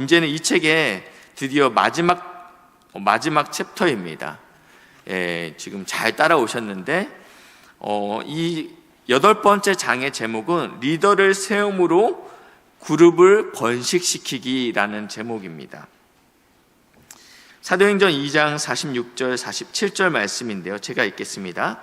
이제는 이 책의 드디어 마지막 챕터입니다. 지금 잘 따라오셨는데, 이 8번째 장의 제목은 리더를 세움으로 그룹을 번식시키기라는 제목입니다. 사도행전 2장 46절 47절 말씀인데요, 제가 읽겠습니다.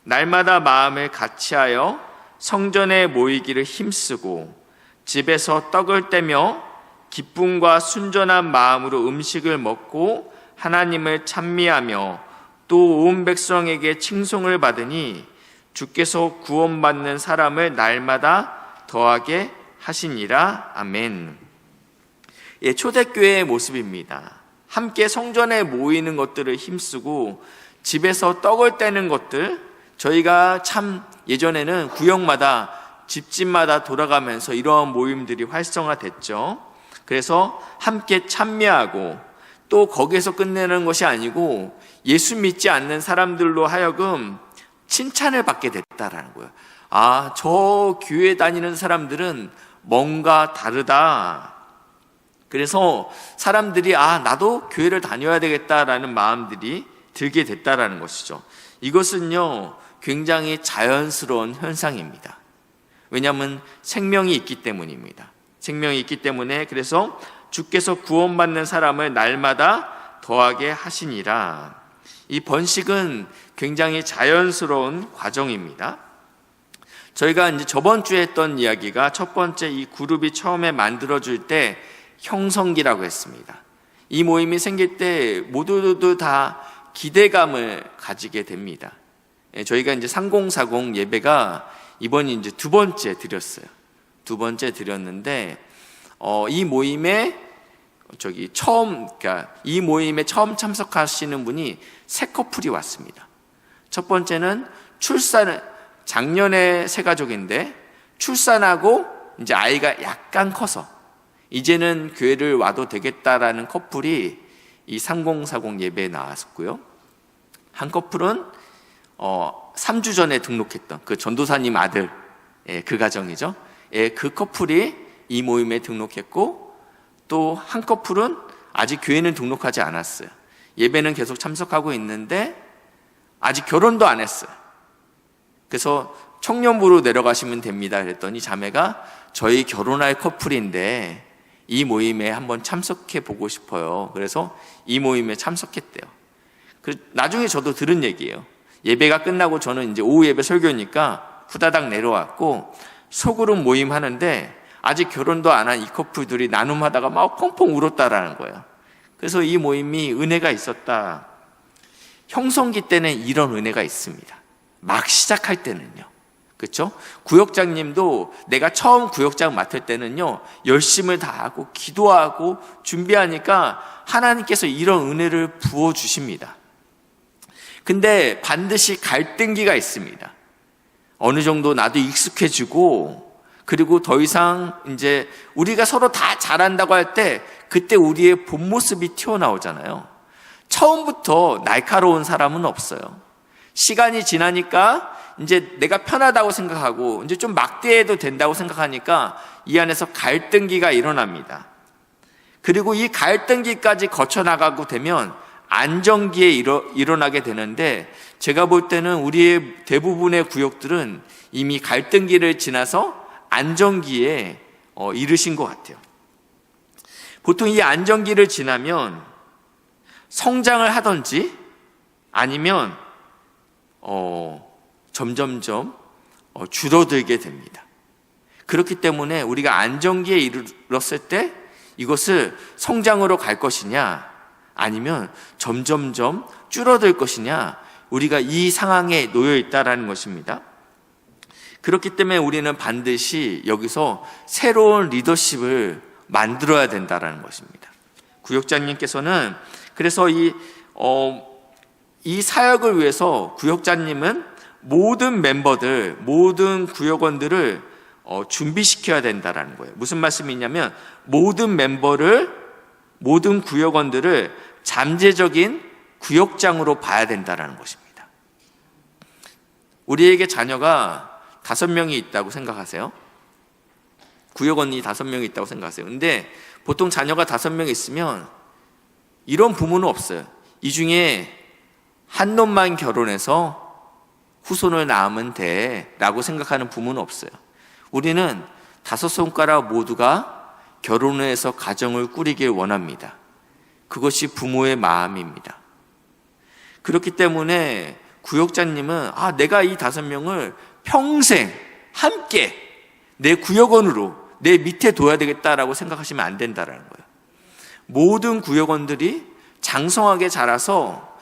날마다 마음을 같이하여 성전에 모이기를 힘쓰고 집에서 떡을 떼며 기쁨과 순전한 마음으로 음식을 먹고 하나님을 찬미하며 또 온 백성에게 칭송을 받으니 주께서 구원받는 사람을 날마다 더하게 하시니라. 아멘. 초대교회의 모습입니다. 함께 성전에 모이는 것들을 힘쓰고 집에서 떡을 떼는 것들, 저희가 참 예전에는 구역마다 집집마다 돌아가면서 이러한 모임들이 활성화됐죠. 그래서 함께 찬미하고 또 거기에서 끝내는 것이 아니고 예수 믿지 않는 사람들로 하여금 칭찬을 받게 됐다라는 거예요. 아, 저 교회 다니는 사람들은 뭔가 다르다. 그래서 사람들이 나도 교회를 다녀야 되겠다라는 마음들이 들게 됐다라는 것이죠. 이것은요, 굉장히 자연스러운 현상입니다. 왜냐하면 생명이 있기 때문입니다. 생명이 있기 때문에, 그래서 주께서 구원받는 사람을 날마다 더하게 하시니라. 이 번식은 굉장히 자연스러운 과정입니다. 저희가 이제 저번 주에 했던 이야기가 첫 번째 이 그룹이 처음에 만들어질 때 형성기라고 했습니다. 이 모임이 생길 때 모두도 다 기대감을 가지게 됩니다. 저희가 이제 3040 예배가 이번이 이제 두 번째 드렸어요. 두 번째 드렸는데, 이 모임에 이 모임에 처음 참석하시는 분이 세 커플이 왔습니다. 첫 번째는 작년에 새 가족인데 출산하고 이제 아이가 약간 커서 이제는 교회를 와도 되겠다라는 커플이 이 3040 예배에 나왔었고요. 한 커플은 3주 전에 등록했던 그 전도사님 아들, 그 가정이죠. 그 커플이 이 모임에 등록했고, 또 한 커플은 아직 교회는 등록하지 않았어요. 예배는 계속 참석하고 있는데 아직 결혼도 안 했어요. 그래서 청년부로 내려가시면 됩니다 그랬더니 자매가 저희 결혼할 커플인데 이 모임에 한번 참석해 보고 싶어요. 그래서 이 모임에 참석했대요. 나중에 저도 들은 얘기예요. 예배가 끝나고 저는 이제 오후 예배 설교니까 후다닥 내려왔고 소그룹 모임 하는데 아직 결혼도 안 한 이 커플들이 나눔하다가 막 펑펑 울었다라는 거예요. 그래서 이 모임이 은혜가 있었다. 형성기 때는 이런 은혜가 있습니다. 막 시작할 때는요. 그렇죠? 구역장님도 내가 처음 구역장 맡을 때는요, 열심을 다하고 기도하고 준비하니까 하나님께서 이런 은혜를 부어주십니다. 근데 반드시 갈등기가 있습니다. 어느 정도 나도 익숙해지고, 그리고 더 이상 이제 우리가 서로 다 잘한다고 할 때 그때 우리의 본 모습이 튀어나오잖아요. 처음부터 날카로운 사람은 없어요. 시간이 지나니까 이제 내가 편하다고 생각하고 이제 좀 막대해도 된다고 생각하니까 이 안에서 갈등기가 일어납니다. 그리고 이 갈등기까지 거쳐나가고 되면 안정기에 일어나게 되는데, 제가 볼 때는 우리의 대부분의 구역들은 이미 갈등기를 지나서 안정기에 이르신 것 같아요. 보통 이 안정기를 지나면 성장을 하든지 아니면 점점점 줄어들게 됩니다. 그렇기 때문에 우리가 안정기에 이르렀을 때 이것을 성장으로 갈 것이냐 아니면 점점점 줄어들 것이냐, 우리가 이 상황에 놓여 있다라는 것입니다. 그렇기 때문에 우리는 반드시 여기서 새로운 리더십을 만들어야 된다라는 것입니다. 구역장님께서는 그래서 이 사역을 위해서 구역장님은 모든 멤버들, 모든 구역원들을 준비시켜야 된다라는 거예요. 무슨 말씀이냐면 모든 구역원들을 잠재적인 구역장으로 봐야 된다라는 것입니다. 우리에게 자녀가 5명이 있다고 생각하세요. 구역원이 5명이 있다고 생각하세요. 근데 보통 자녀가 5명 있으면 이런 부모는 없어요. 이 중에 한 놈만 결혼해서 후손을 낳으면 돼 라고 생각하는 부모는 없어요. 우리는 5손가락 모두가 결혼을 해서 가정을 꾸리길 원합니다. 그것이 부모의 마음입니다. 그렇기 때문에 구역자님은 내가 이 5명을 평생 함께 내 구역원으로 내 밑에 둬야 되겠다라고 생각하시면 안 된다라는 거예요. 모든 구역원들이 장성하게 자라서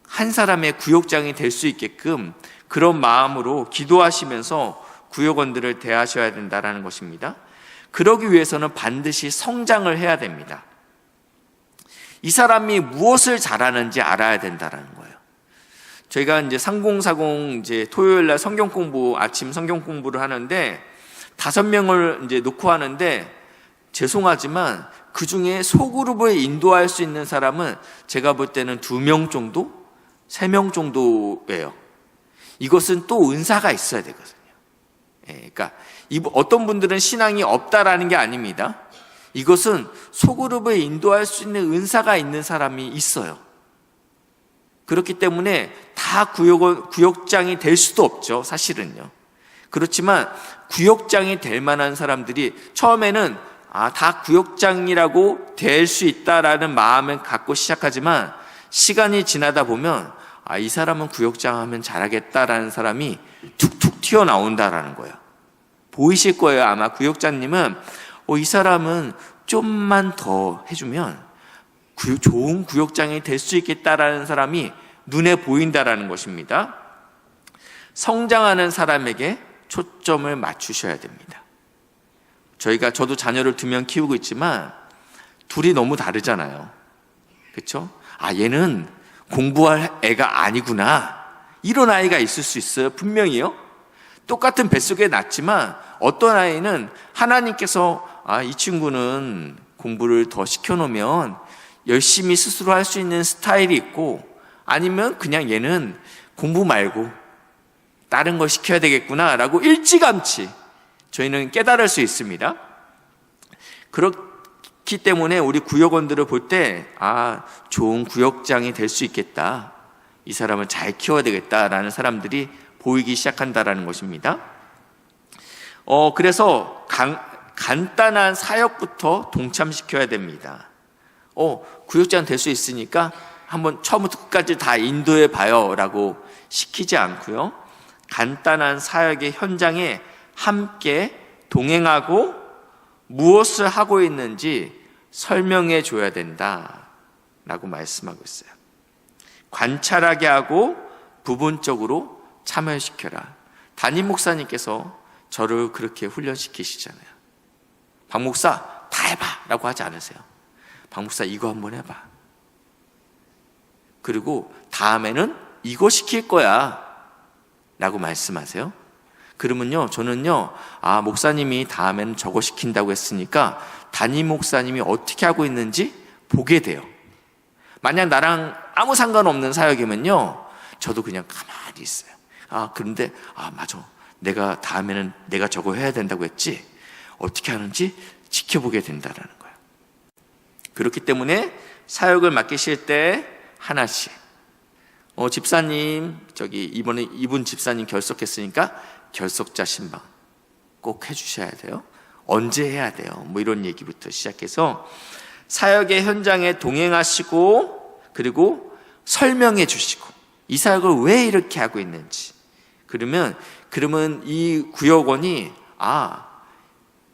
한 사람의 구역장이 될 수 있게끔 그런 마음으로 기도하시면서 구역원들을 대하셔야 된다는 것입니다. 그러기 위해서는 반드시 성장을 해야 됩니다. 이 사람이 무엇을 잘하는지 알아야 된다는 거예요. 저희가 이제 3040 이제 토요일 날 성경 공부, 아침 성경 공부를 하는데 5명을 이제 놓고 하는데 죄송하지만 그 중에 소그룹을 인도할 수 있는 사람은 제가 볼 때는 2명 정도? 3명 정도예요. 이것은 또 은사가 있어야 되거든요. 그러니까 어떤 분들은 신앙이 없다라는 게 아닙니다. 이것은 소그룹을 인도할 수 있는 은사가 있는 사람이 있어요. 그렇기 때문에 다 구역장이 될 수도 없죠, 사실은요. 그렇지만 구역장이 될 만한 사람들이 처음에는 다 구역장이라고 될 수 있다라는 마음을 갖고 시작하지만 시간이 지나다 보면 이 사람은 구역장 하면 잘하겠다라는 사람이 툭툭 튀어나온다라는 거예요. 보이실 거예요. 아마 구역자님은 이 사람은 좀만 더 해주면 좋은 구역장이 될 수 있겠다라는 사람이 눈에 보인다라는 것입니다. 성장하는 사람에게 초점을 맞추셔야 됩니다. 저도 자녀를 2명 키우고 있지만 둘이 너무 다르잖아요. 그렇죠? 얘는 공부할 애가 아니구나. 이런 아이가 있을 수 있어요. 분명히요. 똑같은 뱃속에 낳지만 어떤 아이는 하나님께서 이 친구는 공부를 더 시켜놓으면 열심히 스스로 할 수 있는 스타일이 있고, 아니면 그냥 얘는 공부 말고 다른 걸 시켜야 되겠구나 라고 일찌감치 저희는 깨달을 수 있습니다. 그렇기 때문에 우리 구역원들을 볼 때 좋은 구역장이 될 수 있겠다, 이 사람을 잘 키워야 되겠다라는 사람들이 보이기 시작한다라는 것입니다. 그래서 간단한 사역부터 동참시켜야 됩니다. 구역장 될 수 있으니까 한번 처음부터 끝까지 다 인도해 봐요 라고 시키지 않고요, 간단한 사역의 현장에 함께 동행하고 무엇을 하고 있는지 설명해 줘야 된다 라고 말씀하고 있어요. 관찰하게 하고 부분적으로 참여시켜라. 담임 목사님께서 저를 그렇게 훈련시키시잖아요. 박 목사 다 해봐 라고 하지 않으세요. 박 목사 이거 한번 해봐. 그리고 다음에는 이거 시킬 거야 라고 말씀하세요. 그러면요, 저는요, 목사님이 다음에는 저거 시킨다고 했으니까 담임 목사님이 어떻게 하고 있는지 보게 돼요. 만약 나랑 아무 상관없는 사역이면요, 저도 그냥 가만히 있어요. 그런데 맞아, 내가 다음에는 내가 저거 해야 된다고 했지, 어떻게 하는지 지켜보게 된다라는 거예요. 그렇기 때문에 사역을 맡기실 때 하나씩, 집사님 이번에 이분 집사님 결석했으니까 결석자 신방 꼭 해주셔야 돼요. 언제 해야 돼요? 이런 얘기부터 시작해서 사역의 현장에 동행하시고, 그리고 설명해 주시고 이 사역을 왜 이렇게 하고 있는지, 그러면 이 구역원이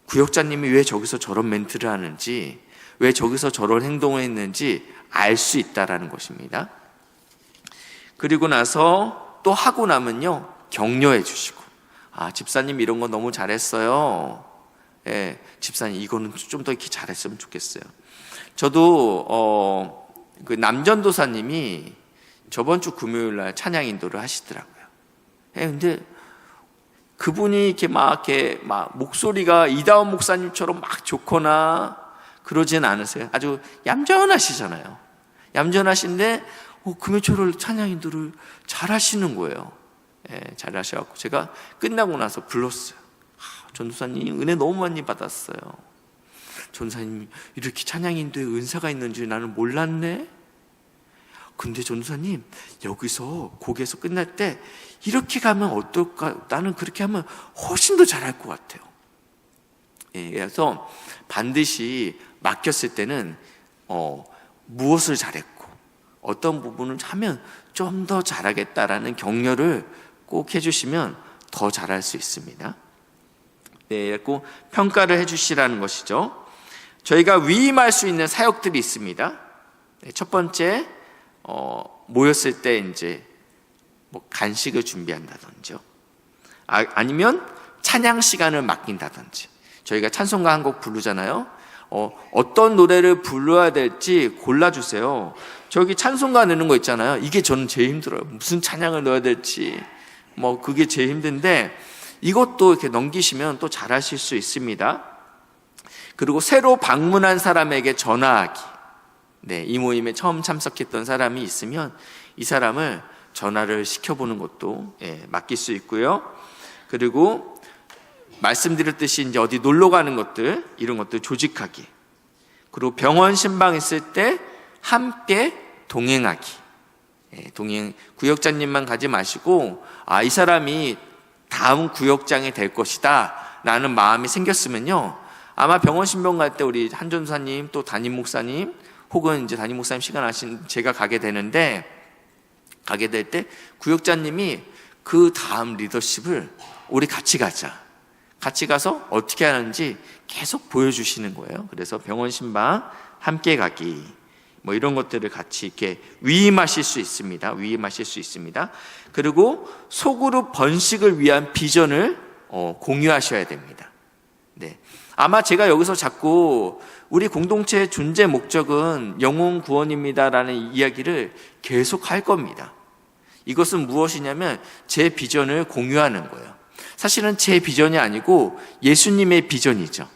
구역자님이 왜 저기서 저런 멘트를 하는지, 왜 저기서 저런 행동을 했는지 알 수 있다라는 것입니다. 그리고 나서 또 하고 나면요, 격려해 주시고, 집사님 이런 거 너무 잘했어요. 집사님 이거는 좀 더 이렇게 잘했으면 좋겠어요. 저도 그 남전도사님이 저번 주 금요일 날 찬양 인도를 하시더라고요. 근데 그분이 이렇게 막 목소리가 이다운 목사님처럼 막 좋거나 그러진 않으세요. 아주 얌전하시잖아요. 얌전하신데 금요 초를 찬양 인도를 잘 하시는 거예요. 잘 하셔갖고 제가 끝나고 나서 불렀어요. 전도사님 은혜 너무 많이 받았어요. 전도사님 이렇게 찬양인도에 은사가 있는 줄 나는 몰랐네. 근데 전도사님 여기서 곡에서 끝날 때 이렇게 가면 어떨까? 나는 그렇게 하면 훨씬 더 잘할 것 같아요. 그래서 반드시 맡겼을 때는 무엇을 잘했고 어떤 부분을 하면 좀 더 잘하겠다라는 격려를 꼭 해주시면 더 잘할 수 있습니다. 꼭 평가를 해주시라는 것이죠. 저희가 위임할 수 있는 사역들이 있습니다. 첫 번째, 모였을 때 이제 뭐 간식을 준비한다든지요. 아니면 찬양 시간을 맡긴다든지. 저희가 찬송가 한 곡 부르잖아요. 어떤 노래를 불러야 될지 골라주세요. 저기 찬송가 넣는 거 있잖아요. 이게 저는 제일 힘들어요. 무슨 찬양을 넣어야 될지. 그게 제일 힘든데, 이것도 이렇게 넘기시면 또 잘하실 수 있습니다. 그리고 새로 방문한 사람에게 전화하기. 이 모임에 처음 참석했던 사람이 있으면 이 사람을 전화를 시켜보는 것도 맡길 수 있고요. 그리고 말씀드렸듯이 이제 어디 놀러 가는 것들, 이런 것들 조직하기. 그리고 병원 신방했을 때 함께 동행하기. 구역장님만 가지 마시고, 이 사람이 다음 구역장이 될 것이다 라는 마음이 생겼으면요, 아마 병원 신방 갈 때 우리 한 전사님 또 담임 목사님 혹은 이제 담임 목사님 시간 하신 제가 가게 될 때 구역장님이 그 다음 리더십을 우리 같이 가자. 같이 가서 어떻게 하는지 계속 보여주시는 거예요. 그래서 병원 신방 함께 가기, 이런 것들을 같이 이렇게 위임하실 수 있습니다. 그리고 소그룹 번식을 위한 비전을 공유하셔야 됩니다. 아마 제가 여기서 자꾸 우리 공동체의 존재 목적은 영혼 구원입니다라는 이야기를 계속 할 겁니다. 이것은 무엇이냐면 제 비전을 공유하는 거예요. 사실은 제 비전이 아니고 예수님의 비전이죠.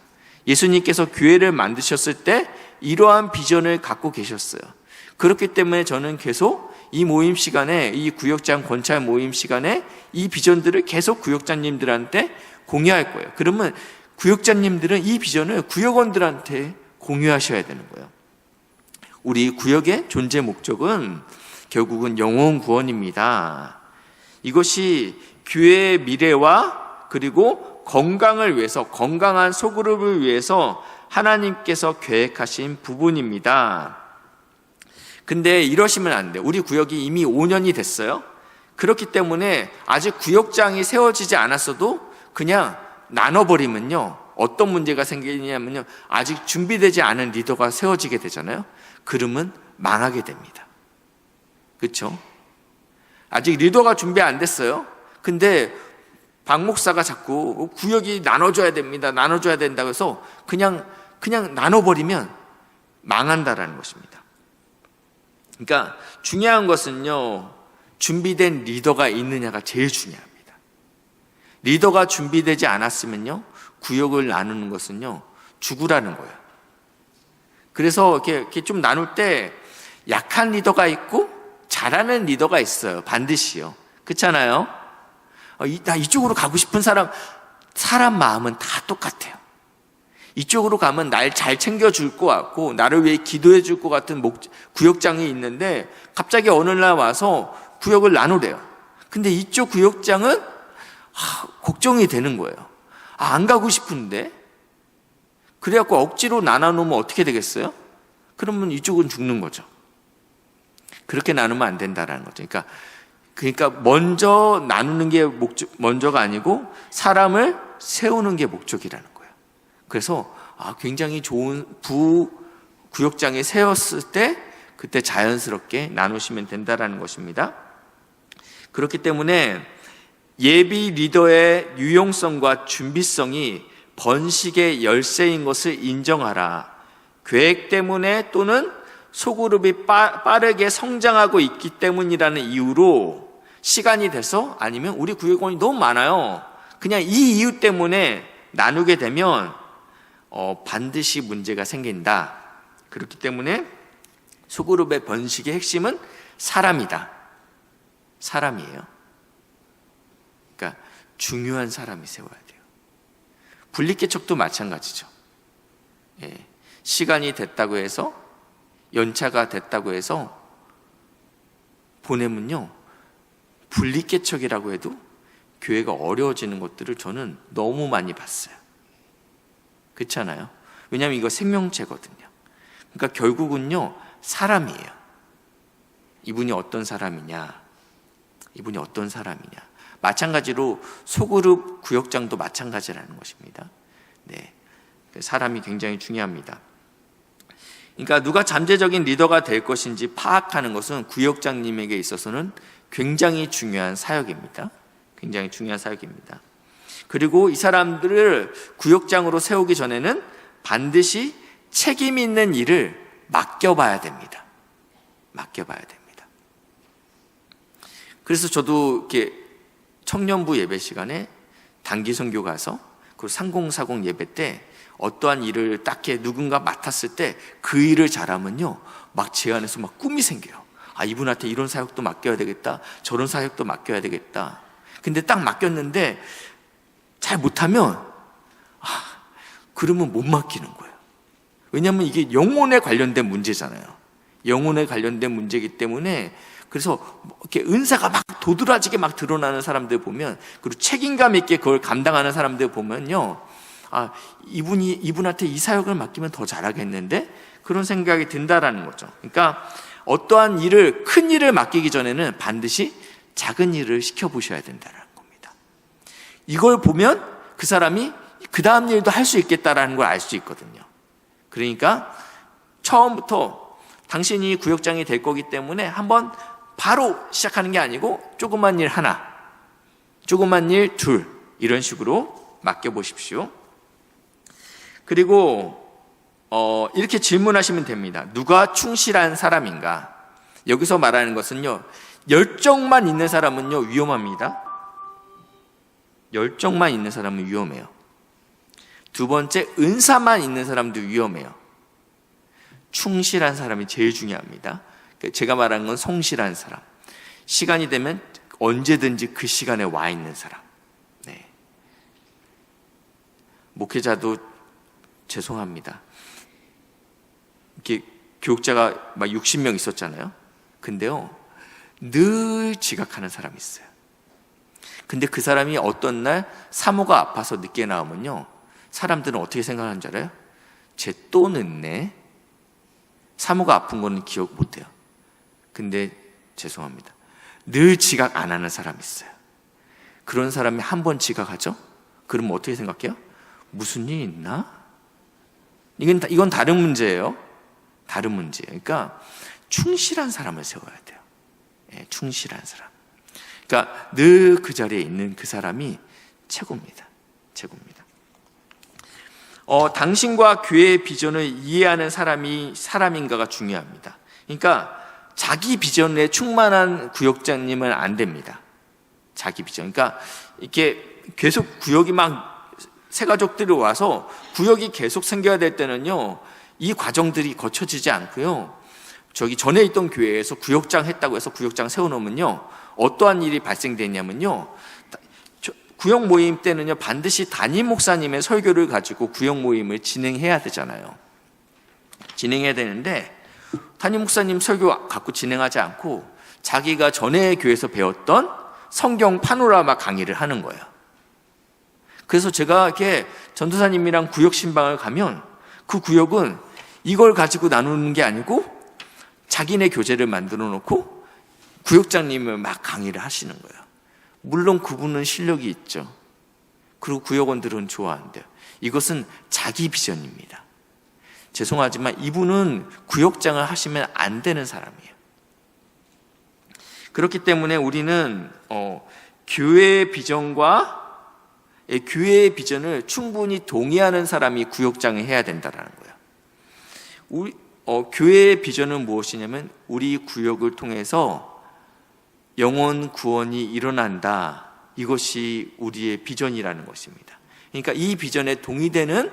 예수님께서 교회를 만드셨을 때 이러한 비전을 갖고 계셨어요. 그렇기 때문에 저는 계속 이 모임 시간에, 이 구역장 권찰 모임 시간에 이 비전들을 계속 구역장님들한테 공유할 거예요. 그러면 구역장님들은 이 비전을 구역원들한테 공유하셔야 되는 거예요. 우리 구역의 존재 목적은 결국은 영혼 구원입니다. 이것이 교회의 미래와 그리고 건강을 위해서, 건강한 소그룹을 위해서 하나님께서 계획하신 부분입니다. 근데 이러시면 안 돼요. 우리 구역이 이미 5년이 됐어요. 그렇기 때문에 아직 구역장이 세워지지 않았어도 그냥 나눠버리면요, 어떤 문제가 생기냐면요, 아직 준비되지 않은 리더가 세워지게 되잖아요. 그러면 망하게 됩니다. 그렇죠? 아직 리더가 준비 안 됐어요. 근데 박 목사가 자꾸 구역이 나눠줘야 됩니다, 나눠줘야 된다고 해서 그냥 나눠버리면 망한다라는 것입니다. 그러니까 중요한 것은요, 준비된 리더가 있느냐가 제일 중요합니다. 리더가 준비되지 않았으면요, 구역을 나누는 것은요, 죽으라는 거예요. 그래서 이렇게 좀 나눌 때 약한 리더가 있고 잘하는 리더가 있어요. 반드시요. 그렇잖아요? 나 이쪽으로 가고 싶은 사람 마음은 다 똑같아요. 이쪽으로 가면 날 잘 챙겨줄 것 같고 나를 위해 기도해 줄 것 같은 구역장이 있는데 갑자기 어느 날 와서 구역을 나누래요. 근데 이쪽 구역장은 걱정이 되는 거예요. 안 가고 싶은데. 그래갖고 억지로 나눠놓으면 어떻게 되겠어요? 그러면 이쪽은 죽는 거죠. 그렇게 나누면 안 된다라는 거죠. 그러니까 먼저 나누는 게 먼저가 아니고 사람을 세우는 게 목적이라는 거예요. 그래서 굉장히 좋은 구역장에 세웠을 때 그때 자연스럽게 나누시면 된다라는 것입니다. 그렇기 때문에 예비 리더의 유용성과 준비성이 번식의 열쇠인 것을 인정하라. 계획 때문에 또는 소그룹이 빠르게 성장하고 있기 때문이라는 이유로 시간이 돼서, 아니면 우리 구역원이 너무 많아요, 그냥 이 이유 때문에 나누게 되면 반드시 문제가 생긴다. 그렇기 때문에 소그룹의 번식의 핵심은 사람이다. 사람이에요. 그러니까 중요한 사람이 세워야 돼요. 분리개척도 마찬가지죠. 예. 시간이 됐다고 해서, 연차가 됐다고 해서 보내면요, 분리개척이라고 해도 교회가 어려워지는 것들을 저는 너무 많이 봤어요. 그렇지 않아요? 왜냐하면 이거 생명체거든요. 그러니까 결국은요, 사람이에요. 이분이 어떤 사람이냐, 이분이 어떤 사람이냐. 마찬가지로 소그룹 구역장도 마찬가지라는 것입니다. 네, 사람이 굉장히 중요합니다. 그러니까 누가 잠재적인 리더가 될 것인지 파악하는 것은 구역장님에게 있어서는 굉장히 중요한 사역입니다. 굉장히 중요한 사역입니다. 그리고 이 사람들을 구역장으로 세우기 전에는 반드시 책임 있는 일을 맡겨봐야 됩니다. 맡겨봐야 됩니다. 그래서 저도 이렇게 청년부 예배 시간에 단기 선교 가서 그 3040 예배 때 어떠한 일을 딱히 누군가 맡았을 때 그 일을 잘하면요, 막 제 안에서 막 꿈이 생겨요. 아, 이분한테 이런 사역도 맡겨야 되겠다, 저런 사역도 맡겨야 되겠다. 근데 딱 맡겼는데 잘 못하면 그러면 못 맡기는 거예요. 왜냐하면 이게 영혼에 관련된 문제잖아요. 영혼에 관련된 문제이기 때문에. 그래서 이렇게 은사가 막 도드라지게 막 드러나는 사람들 보면, 그리고 책임감 있게 그걸 감당하는 사람들 보면요, 아, 이분한테 이 사역을 맡기면 더 잘하겠는데, 그런 생각이 든다라는 거죠. 그러니까 어떠한 일을, 큰 일을 맡기기 전에는 반드시 작은 일을 시켜보셔야 된다는 겁니다. 이걸 보면 그 사람이 그 다음 일도 할 수 있겠다라는 걸 알 수 있거든요. 그러니까 처음부터 당신이 구역장이 될 거기 때문에 한번 바로 시작하는 게 아니고 조그만 일 하나, 조그만 일 둘, 이런 식으로 맡겨보십시오. 그리고 이렇게 질문하시면 됩니다. 누가 충실한 사람인가? 여기서 말하는 것은요, 열정만 있는 사람은요, 위험합니다. 열정만 있는 사람은 위험해요. 두 번째, 은사만 있는 사람도 위험해요. 충실한 사람이 제일 중요합니다. 제가 말하는 건 성실한 사람. 시간이 되면 언제든지 그 시간에 와 있는 사람. 네. 목회자도 죄송합니다. 이렇게 교육자가 막 60명 있었잖아요. 근데요, 늘 지각하는 사람이 있어요. 근데 그 사람이 어떤 날 사모가 아파서 늦게 나오면요, 사람들은 어떻게 생각하는 줄 알아요? 쟤 또 늦네. 사모가 아픈 거는 기억 못해요. 근데 죄송합니다, 늘 지각 안 하는 사람이 있어요. 그런 사람이 한 번 지각하죠? 그러면 어떻게 생각해요? 무슨 일 있나? 이건 다른 문제예요. 다른 문제예요. 그러니까 충실한 사람을 세워야 돼요. 예, 충실한 사람. 그러니까 늘 그 자리에 있는 그 사람이 최고입니다. 최고입니다. 당신과 교회의 비전을 이해하는 사람인가가 중요합니다. 그러니까 자기 비전에 충만한 구역장님은 안 됩니다. 자기 비전. 그러니까 이렇게 계속 구역이 막 새 가족들이 와서 구역이 계속 생겨야 될 때는요, 이 과정들이 거쳐지지 않고요, 저기 전에 있던 교회에서 구역장 했다고 해서 구역장 세워놓으면요, 어떠한 일이 발생되냐면요, 구역 모임 때는요, 반드시 담임 목사님의 설교를 가지고 구역 모임을 진행해야 되잖아요. 진행해야 되는데 담임 목사님 설교 갖고 진행하지 않고 자기가 전에 교회에서 배웠던 성경 파노라마 강의를 하는 거예요. 그래서 제가 이렇게 전도사님이랑 구역 신방을 가면 그 구역은 이걸 가지고 나누는 게 아니고 자기네 교재를 만들어 놓고 구역장님을 막 강의를 하시는 거예요. 물론 그분은 실력이 있죠. 그리고 구역원들은 좋아한대요. 이것은 자기 비전입니다. 죄송하지만 이분은 구역장을 하시면 안 되는 사람이에요. 그렇기 때문에 우리는 교회의 비전과 교회의 비전을 충분히 동의하는 사람이 구역장을 해야 된다는 거예요. 교회의 비전은 무엇이냐면 우리 구역을 통해서 영혼 구원이 일어난다. 이것이 우리의 비전이라는 것입니다. 그러니까 이 비전에 동의되는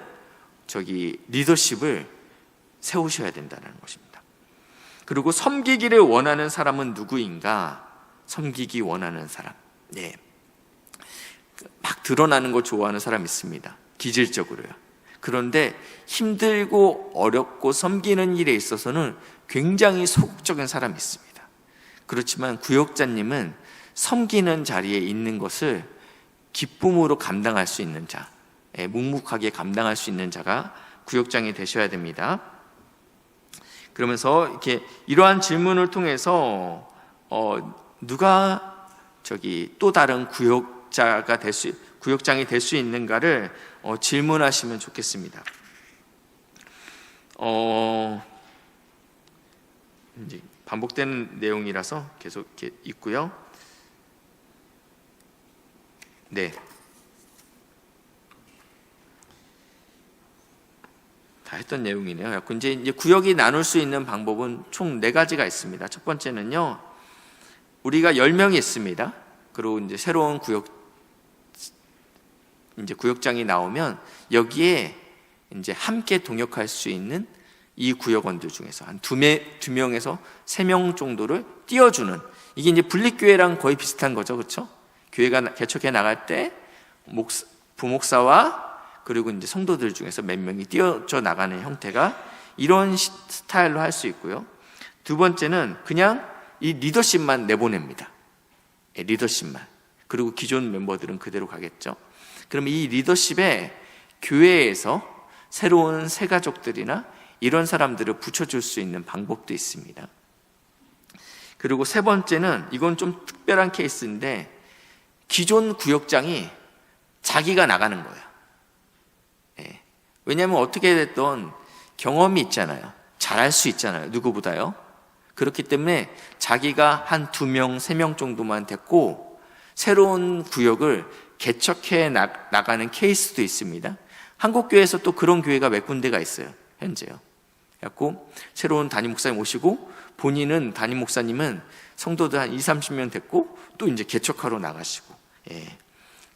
리더십을 세우셔야 된다는 것입니다. 그리고 섬기기를 원하는 사람은 누구인가? 섬기기 원하는 사람. 네. 막 드러나는 걸 좋아하는 사람이 있습니다. 기질적으로요. 그런데 힘들고 어렵고 섬기는 일에 있어서는 굉장히 소극적인 사람이 있습니다. 그렇지만 구역자님은 섬기는 자리에 있는 것을 기쁨으로 감당할 수 있는 자, 묵묵하게 감당할 수 있는 자가 구역장이 되셔야 됩니다. 그러면서 이렇게 이러한 질문을 통해서 누가 또 다른 구역장이 될 수 있는가를 질문하시면 좋겠습니다. 이제 반복되는 내용이라서 계속 이렇게 있고요. 네. 다 했던 내용이네요. 이제 구역이 나눌 수 있는 방법은 총 4가지가 있습니다. 첫 번째는요, 우리가 10명이 있습니다. 그리고 이제 새로운 구역장이 나오면 여기에 이제 함께 동역할 수 있는 이 구역원들 중에서 한 2명에서 3명 정도를 띄워주는, 이게 이제 분립교회랑 거의 비슷한 거죠. 그렇죠? 교회가 개척해 나갈 때 부목사와 그리고 이제 성도들 중에서 몇 명이 띄워져 나가는 형태가 이런 스타일로 할 수 있고요. 두 번째는 그냥 이 리더십만 내보냅니다. 리더십만. 그리고 기존 멤버들은 그대로 가겠죠. 그럼 이 리더십에 교회에서 새로운 새가족들이나 이런 사람들을 붙여줄 수 있는 방법도 있습니다. 그리고 세 번째는, 이건 좀 특별한 케이스인데, 기존 구역장이 자기가 나가는 거예요. 왜냐하면 어떻게 됐던 경험이 있잖아요. 잘할 수 있잖아요. 누구보다요. 그렇기 때문에 자기가 한 2명, 3명 정도만 됐고 새로운 구역을 개척해 나가는 케이스도 있습니다. 한국교회에서 또 그런 교회가 몇 군데가 있어요. 현재요. 그래서 새로운 담임 목사님 오시고 본인은 담임 목사님은 성도들 한 20-30명 됐고 또 이제 개척하러 나가시고,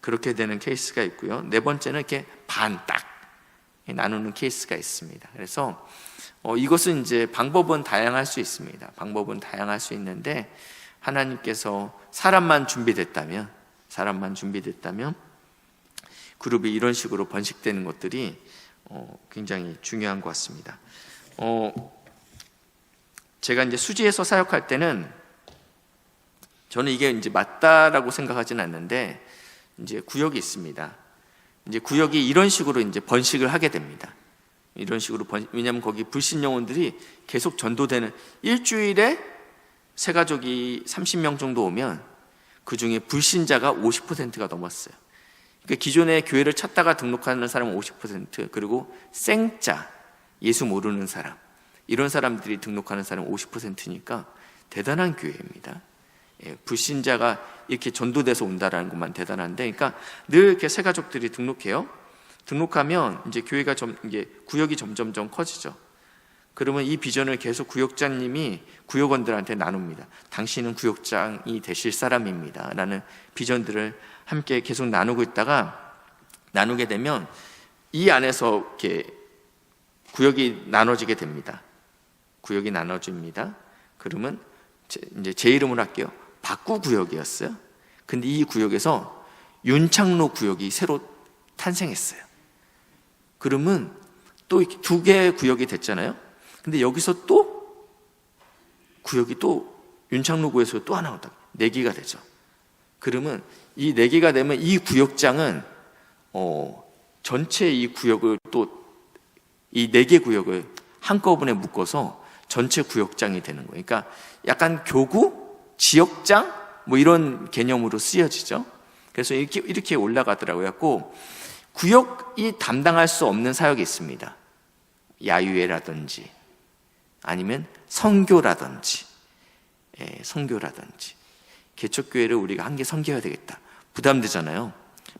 그렇게 되는 케이스가 있고요. 네 번째는 이렇게 딱 나누는 케이스가 있습니다. 그래서 이것은 이제 방법은 다양할 수 있습니다. 방법은 다양할 수 있는데, 하나님께서 사람만 준비됐다면 그룹이 이런 식으로 번식되는 것들이 굉장히 중요한 것 같습니다. 제가 이제 수지에서 사역할 때는 저는 이게 이제 맞다라고 생각하지는 않는데, 이제 구역이 있습니다. 이제 구역이 이런 식으로 이제 번식을 하게 됩니다. 이런 식으로 왜냐하면 거기 불신 영혼들이 계속 전도되는, 일주일에 새가족이 30명 정도 오면 그 중에 불신자가 50%가 넘었어요. 그러니까 기존에 교회를 찾다가 등록하는 사람은 50%, 그리고 생자, 예수 모르는 사람, 이런 사람들이 등록하는 사람은 50%니까 대단한 교회입니다. 불신자가 이렇게 전도돼서 온다라는 것만 대단한데, 그러니까 늘 이렇게 새가족들이 등록해요. 등록하면 이제 교회가 이게 구역이 점점점 커지죠. 그러면 이 비전을 계속 구역장님이 구역원들한테 나눕니다. 당신은 구역장이 되실 사람입니다. 라는 비전들을 함께 계속 나누게 되면 이 안에서 이렇게 구역이 나눠지게 됩니다. 구역이 나눠집니다. 그러면 이제 제 이름으로 할게요. 박구 구역이었어요. 근데 이 구역에서 윤창로 구역이 새로 탄생했어요. 그러면 또 2개의 구역이 됐잖아요. 근데 여기서 또 구역이 또 윤창로구에서 또 하나 오다 4개가 되죠. 그러면 이 4개가 되면 이 구역장은 전체 이 구역을 또 이 4개 구역을 한꺼번에 묶어서 전체 구역장이 되는 거예요. 그러니까 약간 교구, 지역장 뭐 이런 개념으로 쓰여지죠. 그래서 이렇게 올라가더라고요. 구역이 담당할 수 없는 사역이 있습니다. 야유회라든지 아니면 선교라든지 개척교회를 우리가 한 개 섬겨야 되겠다. 부담되잖아요.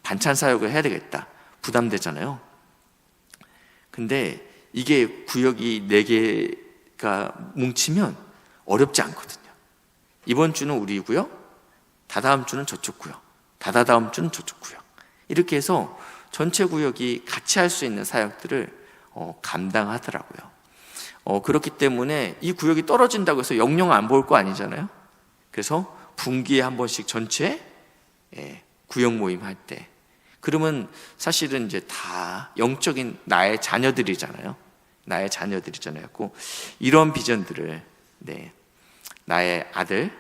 반찬 사역을 해야 되겠다. 부담되잖아요. 근데 이게 구역이 4개가 뭉치면 어렵지 않거든요. 이번 주는 우리 구역, 다다음 주는 저쪽 구역, 다다다음 주는 저쪽 구역, 이렇게 해서 전체 구역이 같이 할 수 있는 사역들을 감당하더라고요. 그렇기 때문에 이 구역이 떨어진다고 해서 영영 안 볼 거 아니잖아요. 그래서 분기에 한 번씩 전체 구역 모임 할 때, 그러면 사실은 이제 다 영적인 나의 자녀들이잖아요. 나의 자녀들이잖아요. 이런 비전들을 나의 아들,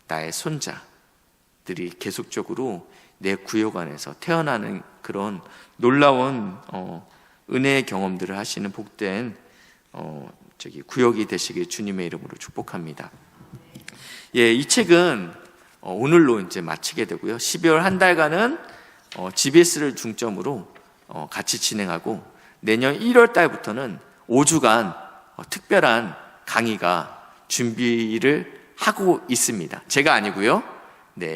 나의 손자들이 계속적으로 내 구역 안에서 태어나는 그런 놀라운 은혜의 경험들을 하시는 복된 구역이 되시길 주님의 이름으로 축복합니다. 이 책은 오늘로 이제 마치게 되고요. 12월 한 달간은 GBS를 중점으로 같이 진행하고 내년 1월 달부터는 5주간 특별한 강의가 준비를 하고 있습니다. 제가 아니고요.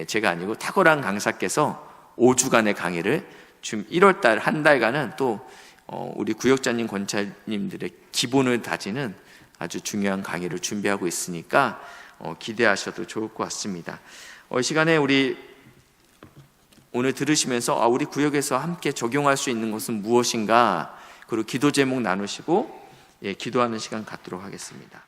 제가 아니고 탁월한 강사께서 5주간의 강의를 1월 달 한 달간은 또 우리 구역장님, 권사님들의 기본을 다지는 아주 중요한 강의를 준비하고 있으니까 기대하셔도 좋을 것 같습니다. 이 시간에 우리 오늘 들으시면서 우리 구역에서 함께 적용할 수 있는 것은 무엇인가, 그리고 기도 제목 나누시고 기도하는 시간 갖도록 하겠습니다.